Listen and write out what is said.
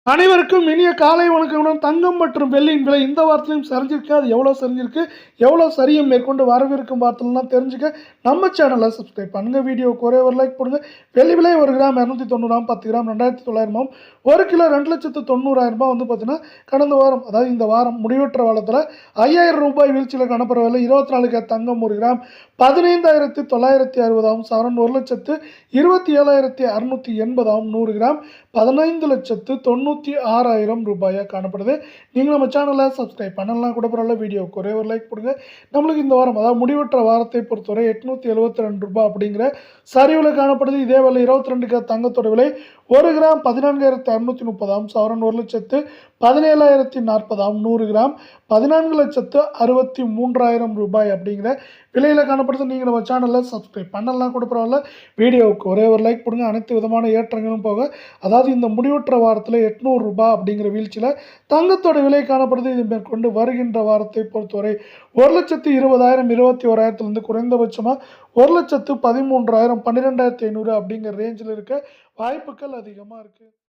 அனைவருக்கும் இனிய காலை வணக்கங்களுடன் தங்கம் மற்றும் வெள்ளியின் விலை இந்த வாரத்திலையும் சரிஞ்சிருக்கு. அது எவ்வளோ சரிஞ்சிருக்கு, எவ்வளோ சரியும் மேற்கொண்டு வரவிருக்கும் வாரத்திலாம் தெரிஞ்சுக்க நம்ம சேனலை சப்ஸ்கிரைப் பண்ணுங்கள். வீடியோவுக்கு ஒரே ஒரு லைக் போடுங்க. வெள்ளி விலை 1 கிராம் 290, 10 கிராம் 2900, 1 கிலோ 2,90,000 வந்து பார்த்தீங்கன்னா கடந்த வாரம், அதாவது இந்த வாரம் முடிவற்ற வாரத்தில் 5000 ரூபாய் வீழ்ச்சியில் காணப்படுற விலை 24 கேரட் தங்கம் 1 கிராம் 15,960, சவரன் 1,27,680, 100 கிராம் 15,96,000 ரூபாயாக காணப்படுது. நீங்கள் நம்ம சேனலை சப்ஸ்கிரைப் பண்ணலாம் கூட பரவாயில்ல. வீடியோவுக்கு ஒரே ஒரு லைக் கொடுங்க. நம்மளுக்கு இந்த வாரம், அதாவது முடிவற்ற வாரத்தை பொறுத்தவரை 872 ரூபாய் அப்படிங்கிற சரிவில் காணப்படுது. இதே வேலை 22 கேரட் தங்கத்தோட விலை 1 கிராம் 14,630, சவரன் 1,17,040, 100 கிராம் 14,63,000 ரூபாய் அப்படிங்கிற விலையில் காணப்படுது. நீங்கள் நம்ம சேனலில் சப்ஸ்கிரைப் பண்ணலாம் கூட பரவாயில்ல. வீடியோவுக்கு ஒரே ஒரு லைக் கொடுங்க. அனைத்து விதமான ஏற்றங்களும் போக, அதாவது இந்த முடிவற்ற வாரத்தில் 800 ரூபாய் அப்படிங்கிற வீழ்ச்சியில் தங்கத்தோட விலை காணப்படுது. இது மேற்கொண்டு வருகின்ற வாரத்தை பொறுத்தவரை 1,20,000 21,000 குறைந்தபட்சமாக 1,13,000 12,500 அப்படிங்கிற ரேஞ்சில் இருக்க வாய்ப்புகள் அதிகமாக இருக்குது.